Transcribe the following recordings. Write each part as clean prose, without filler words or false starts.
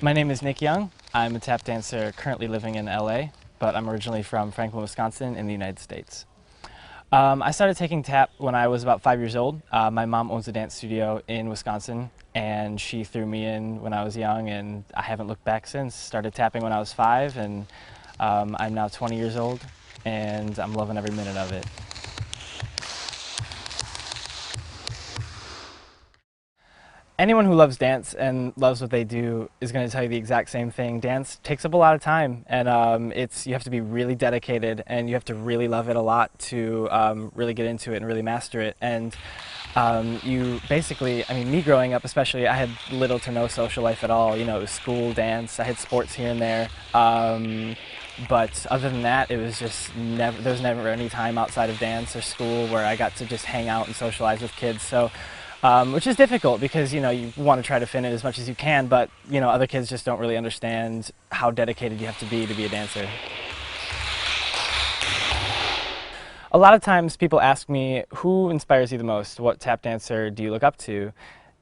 My name is Nick Young. I'm a tap dancer currently living in LA, but I'm originally from Franklin, Wisconsin in the United States. I started taking tap when I was about 5 years old. My mom owns a dance studio in Wisconsin, and she threw me in when I was young, and I haven't looked back since. Started tapping when I was 5, and I'm now 20 years old, and I'm loving every minute of it. Anyone who loves dance and loves what they do is going to tell you the exact same thing. Dance takes up a lot of time, and you have to be really dedicated, and you have to really love it a lot to really get into it and really master it. And you basically, me growing up especially, I had little to no social life at all. You know, it was school, dance, I had sports here and there. But other than that, it was just there was never any time outside of dance or school where I got to just hang out and socialize with kids. So. Which is difficult because you want to try to fit in as much as you can, but other kids just don't really understand how dedicated you have to be a dancer. A lot of times people ask me, who inspires you the most? What tap dancer do you look up to?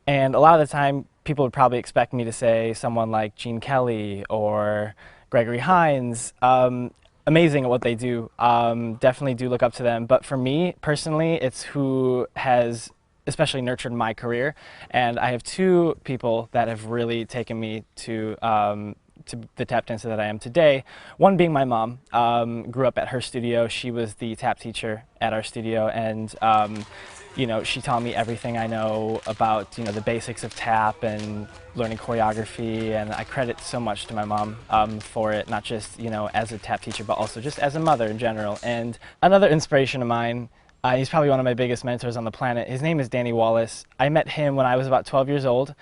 And a lot of the time people would probably expect me to say someone like Gene Kelly or Gregory Hines. Amazing at what they do. Definitely do look up to them. But for me personally, it's who has especially nurtured my career, and I have two people that have really taken me to the tap dancer that I am today. One being my mom. Grew up at her studio. She was the tap teacher at our studio, and she taught me everything I know about the basics of tap and learning choreography, and I credit so much to my mom for it, not just as a tap teacher, but also just as a mother in general. And another inspiration of mine, he's probably one of my biggest mentors on the planet. His name is Wallace. I met him when I was about 12 years old.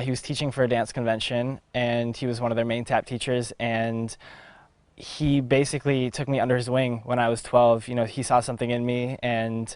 He was teaching for a dance convention, and he was one of their main tap teachers, and he basically took me under his wing when I was 12. He saw something in me, and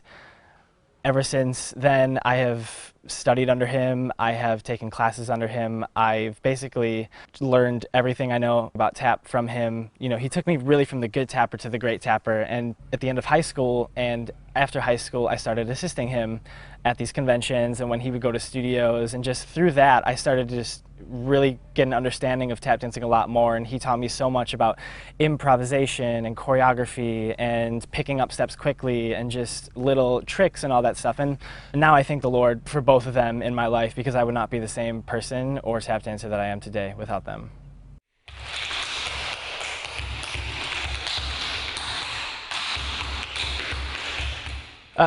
ever since then, I have studied under him. I have taken classes under him. I've basically learned everything I know about tap from him. He took me really from the good tapper to the great tapper. And at the end of high school and after high school, I started assisting him at these conventions and when he would go to studios. And just through that, I started to just really get an understanding of tap dancing a lot more, and he taught me so much about improvisation and choreography and picking up steps quickly and just little tricks and all that stuff. And now I thank the Lord for both of them in my life, because I would not be the same person or tap dancer that I am today without them.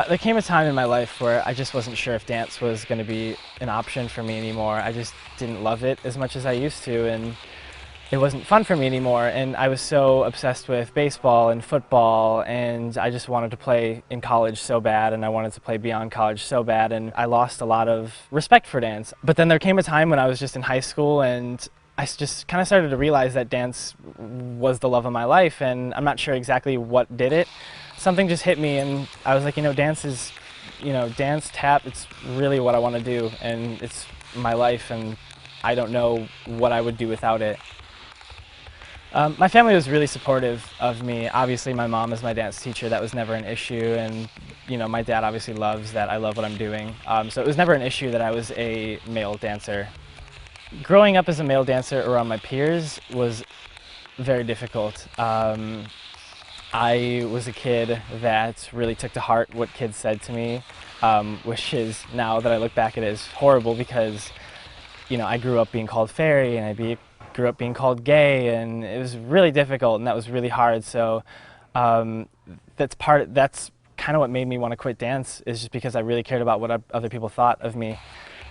There came a time in my life where I just wasn't sure if dance was going to be an option for me anymore. I just didn't love it as much as I used to, and it wasn't fun for me anymore. And I was so obsessed with baseball and football, and I just wanted to play in college so bad, and I wanted to play beyond college so bad, and I lost a lot of respect for dance. But then there came a time when I was just in high school, and I just kind of started to realize that dance was the love of my life, and I'm not sure exactly what did it. Something just hit me, and I was like, dance is, dance, tap, it's really what I want to do, and it's my life, and I don't know what I would do without it. My family was really supportive of me. Obviously, my mom is my dance teacher. That was never an issue, and my dad obviously loves that I love what I'm doing. So it was never an issue that I was a male dancer. Growing up as a male dancer around my peers was very difficult. I was a kid that really took to heart what kids said to me, which is, now that I look back at it, is horrible, because I grew up being called fairy, and I grew up being called gay, and it was really difficult, and that was really hard. So that's kind of what made me want to quit dance, is just because I really cared about what other people thought of me.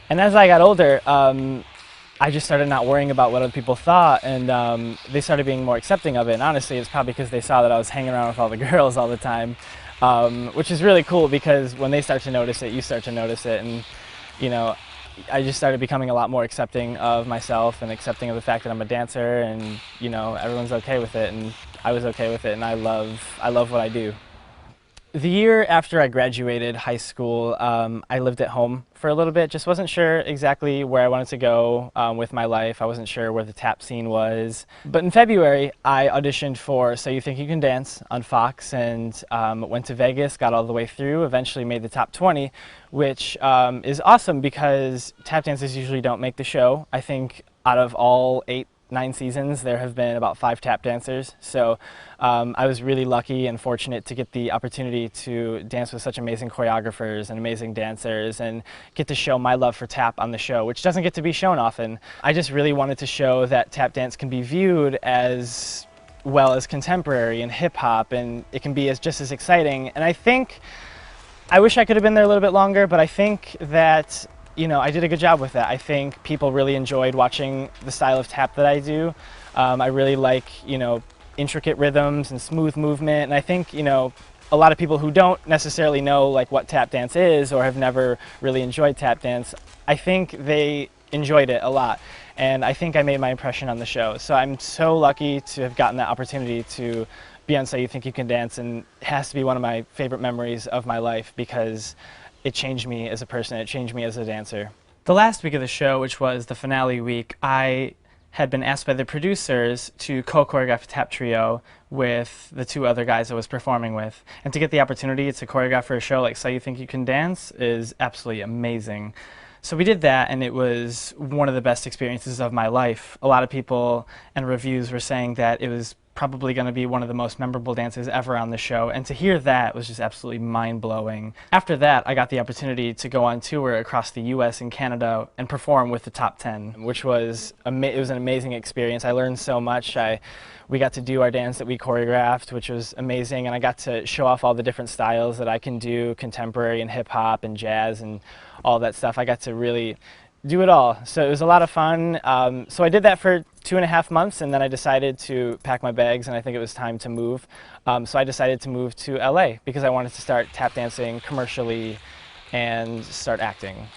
And as I got older, I just started not worrying about what other people thought, and they started being more accepting of it. And honestly, it's probably because they saw that I was hanging around with all the girls all the time, which is really cool, because when they start to notice it, you start to notice it. And I just started becoming a lot more accepting of myself and accepting of the fact that I'm a dancer, and everyone's okay with it, and I was okay with it, and I love what I do. The year after I graduated high school, I lived at home for a little bit. Just wasn't sure exactly where I wanted to go with my life. I wasn't sure where the tap scene was. But in February, I auditioned for So You Think You Can Dance on Fox, and went to Vegas, got all the way through, eventually made the top 20, which is awesome because tap dancers usually don't make the show. I think out of all 8 9 seasons, there have been about 5 tap dancers. So I was really lucky and fortunate to get the opportunity to dance with such amazing choreographers and amazing dancers and get to show my love for tap on the show, which doesn't get to be shown often. I just really wanted to show that tap dance can be viewed as well as contemporary and hip hop, and it can be just as exciting. And I wish I could have been there a little bit longer, but I think that, I did a good job with that. I think people really enjoyed watching the style of tap that I do. I really like, intricate rhythms and smooth movement, and I think, a lot of people who don't necessarily know like what tap dance is or have never really enjoyed tap dance, I think they enjoyed it a lot. And I think I made my impression on the show. So I'm so lucky to have gotten that opportunity to be on So You Think You Can Dance, and it has to be one of my favorite memories of my life because it changed me as a person, it changed me as a dancer. The last week of the show, which was the finale week, I had been asked by the producers to co-choreograph a tap trio with the 2 other guys I was performing with. And to get the opportunity to choreograph for a show like So You Think You Can Dance is absolutely amazing. So we did that, and it was one of the best experiences of my life. A lot of people and reviews were saying that it was probably going to be one of the most memorable dances ever on the show, and to hear that was just absolutely mind-blowing. After that, I got the opportunity to go on tour across the US and Canada and perform with the top 10, which was it was an amazing experience. I learned so much. We got to do our dance that we choreographed, which was amazing, and I got to show off all the different styles that I can do, contemporary and hip-hop and jazz and all that stuff. I got to really do it all. So it was a lot of fun. So I did that for 2.5 months, and then I decided to pack my bags, and I think it was time to move. So I decided to move to LA because I wanted to start tap dancing commercially and start acting.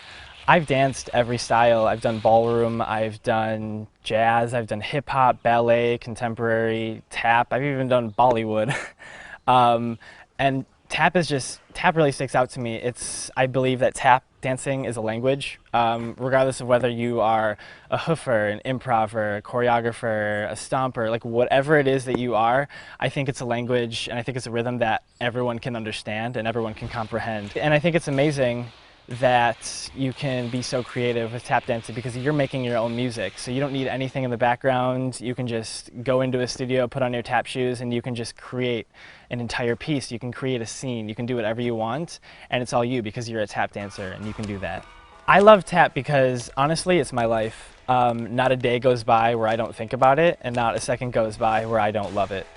I've danced every style. I've done ballroom, I've done jazz, I've done hip hop, ballet, contemporary, tap. I've even done Bollywood. And tap really sticks out to me. I believe that tap dancing is a language, regardless of whether you are a hoofer, an improver, a choreographer, a stomper, like whatever it is that you are, I think it's a language, and I think it's a rhythm that everyone can understand and everyone can comprehend. And I think it's amazing that you can be so creative with tap dancing because you're making your own music. So you don't need anything in the background. You can just go into a studio, put on your tap shoes, and you can just create an entire piece. You can create a scene. You can do whatever you want, and it's all you because you're a tap dancer and you can do that. I love tap because honestly, it's my life. Not a day goes by where I don't think about it, and not a second goes by where I don't love it.